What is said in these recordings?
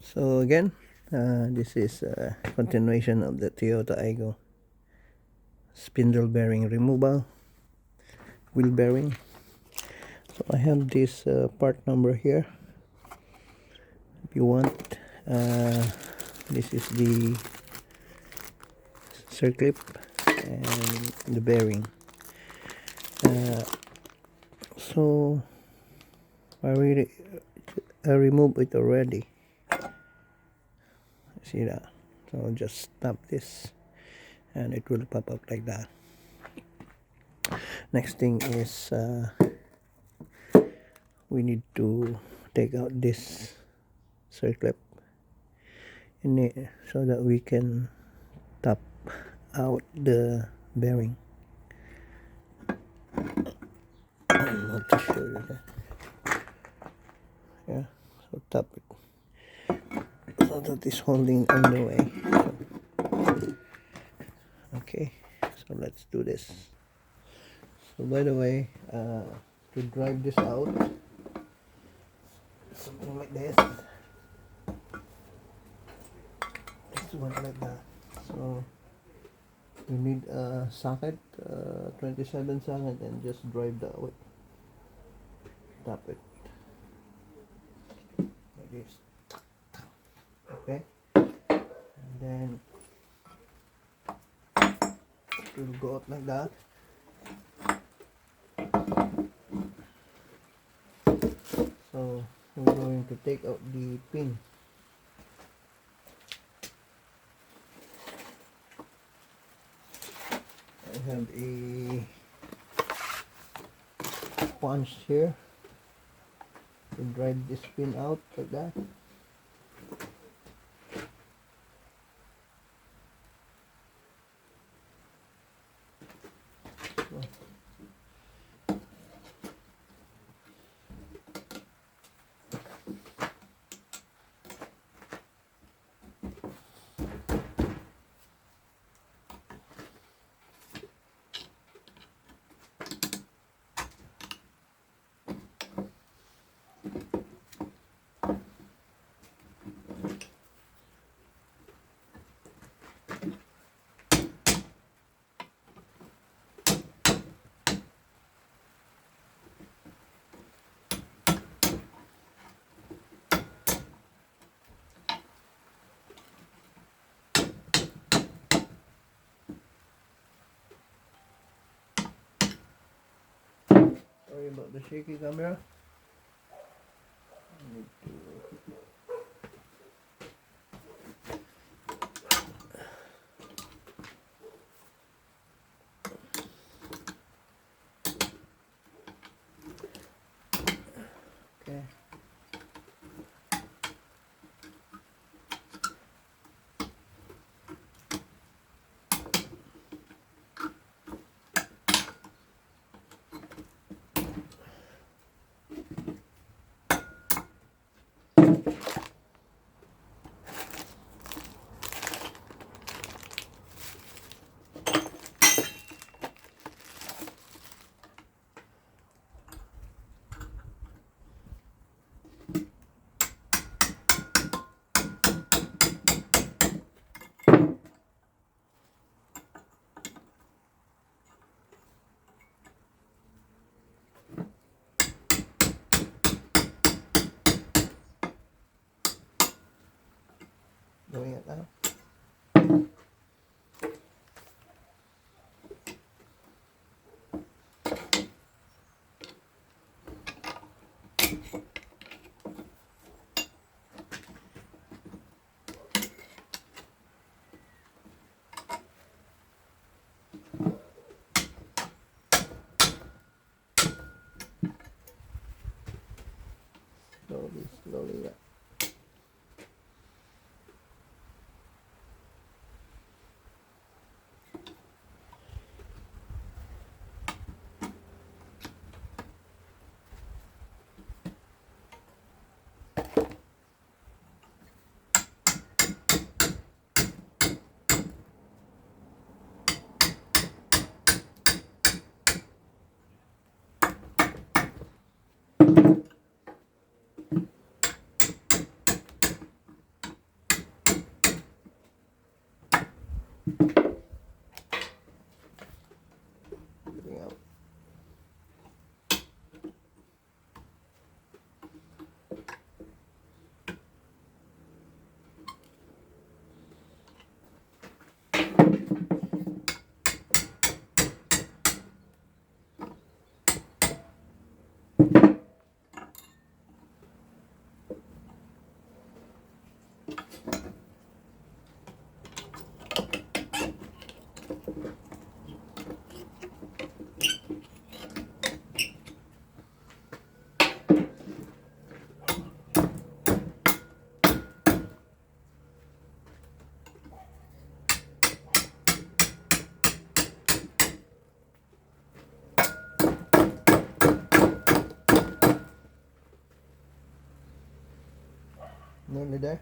So again, this is a continuation of the Toyota Aygo spindle bearing removal, wheel bearing. So I have this part number here. If you want, this is the circlip and the bearing. So I removed it already. See that? So just tap this and it will pop up like that. Next thing is we need to take out this circlip in it so that we can tap out the bearing. I'm not too sure that. Yeah, so tap it so that is holding on the way. Okay, so let's do this. So by the way, to drive this out, something like this. This one like that. So you need a socket, 27 socket, and just drive that way. Tap it like this. Okay, and then it will go up like that. So we're going to take out the pin. I have a punch here to drive this pin out like that. Sorry about the shaky camera. Okay. Doing it now. Slowly, slowly. Yeah. Getting out. Nearly there.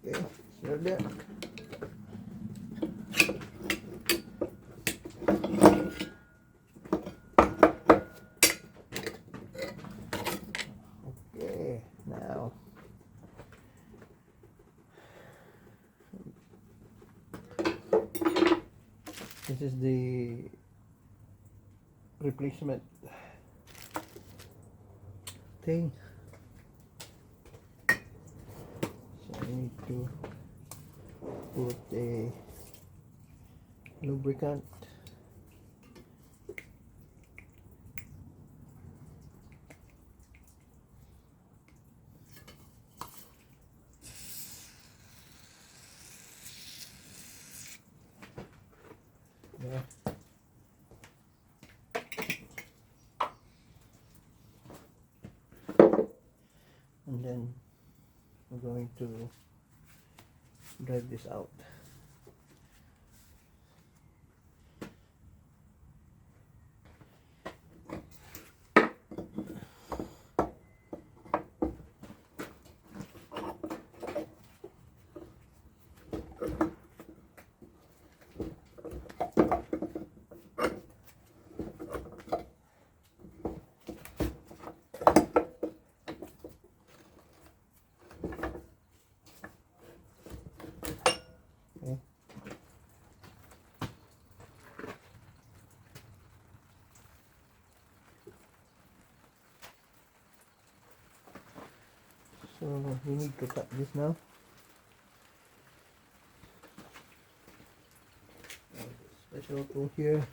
Okay, so there. Okay, now this is the replacement thing. So I need to put a lubricant. Yeah. And then we're going to drive this out. Okay. So we need to cut this now. Special tool here.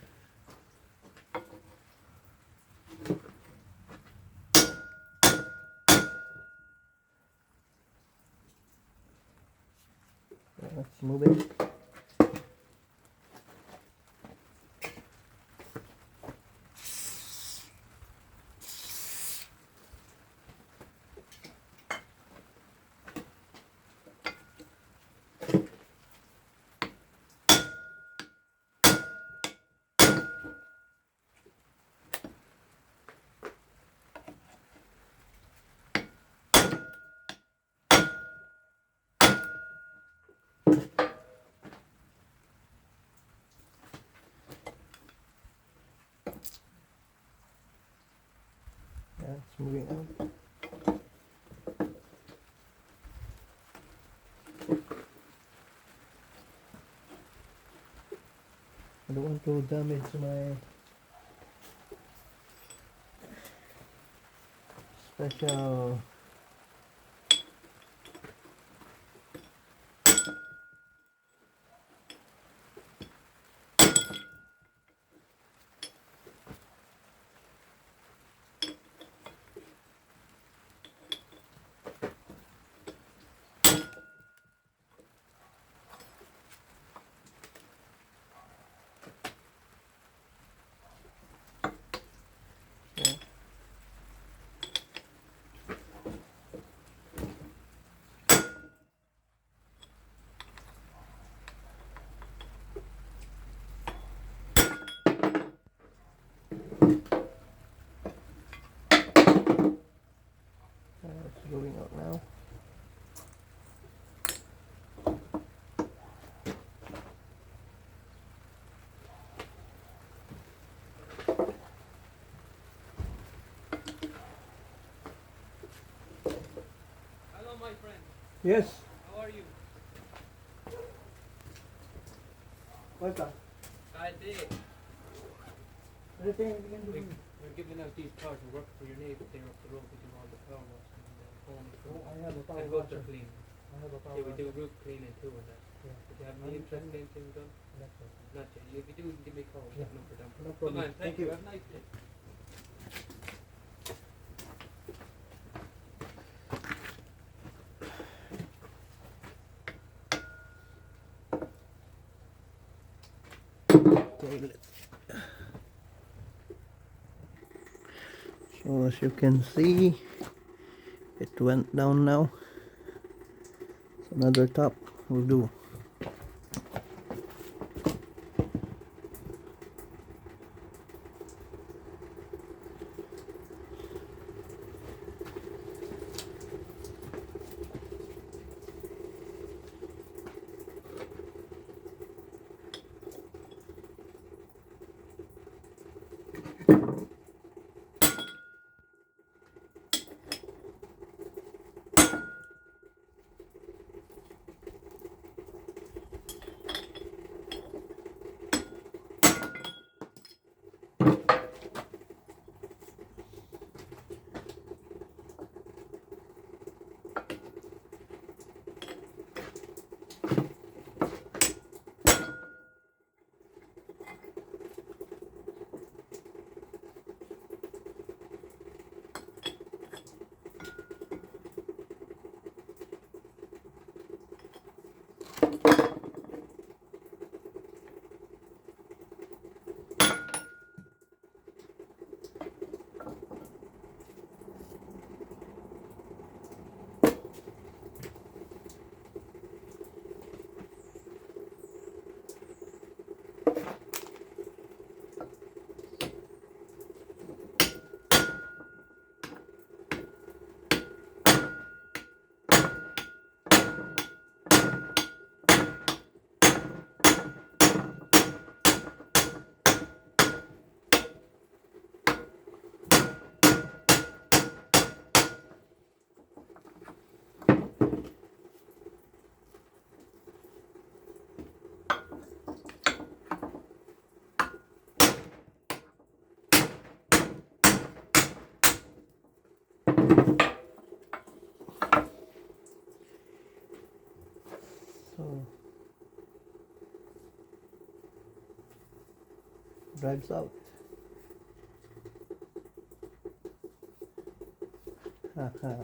Let's move it. I don't want to damage my special it's going out now. Hello, my friend. Yes. How are you? What's that? I did. Anything you can do? We're giving out these cars and work for your neighbor there up the road. We do all the power wash and home Oh, I have a power and gutter washer. cleaning. I have a power Yeah, we do washer. roof cleaning too and that. Yeah. Would you have any interest in anything done? That's it. Not yet. If you do, you can give me a call. Yeah. Number down. No problem. Come on, thank you. Have a nice day. Toilet. So as you can see, it went down now. So another top will do. So drives out. Haha.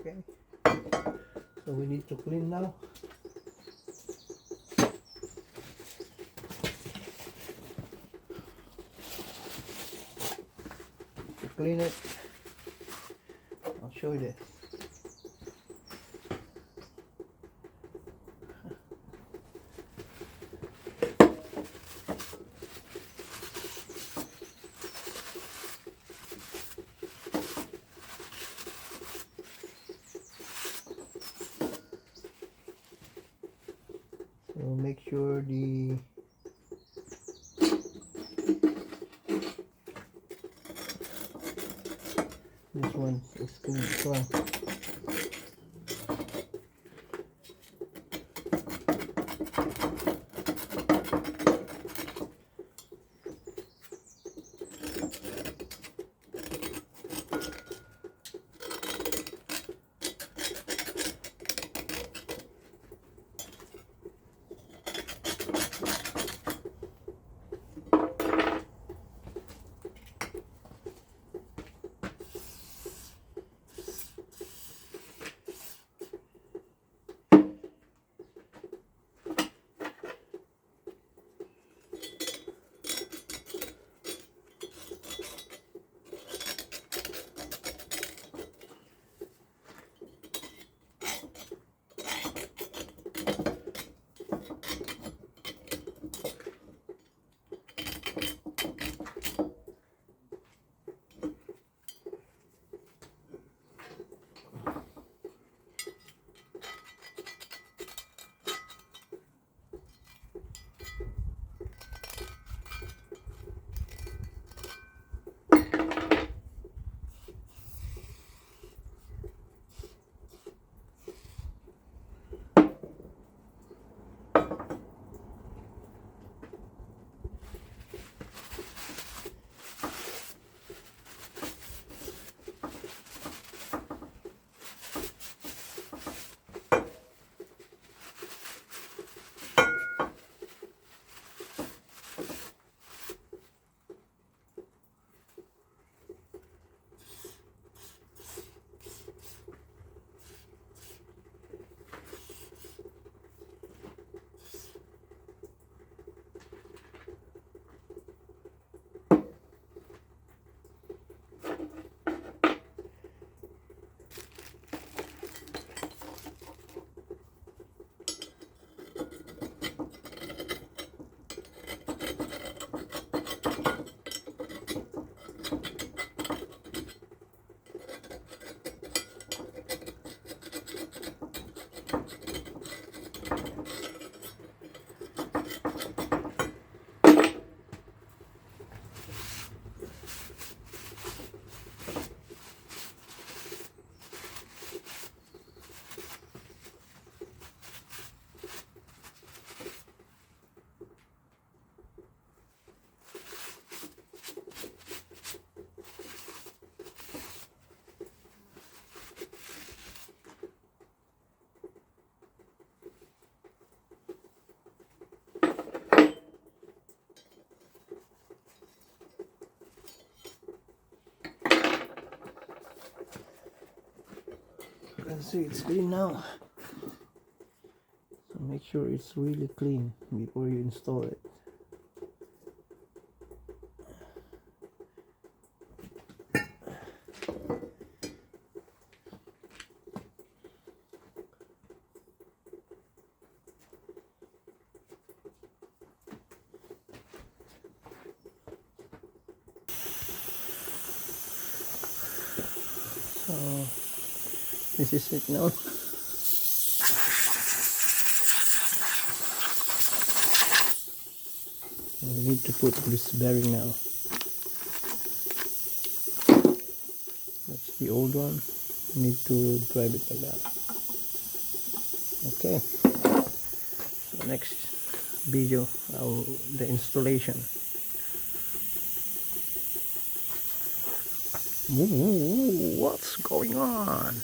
Okay. So we need to clean now. To clean it, I'll show you this. make sure this one is clean as well. You can see it's clean now. So make sure it's really clean before you install it. So this is it now. We need to put this bearing now. That's the old one. We need to drive it like that. Okay. So next video, the installation. What's going on?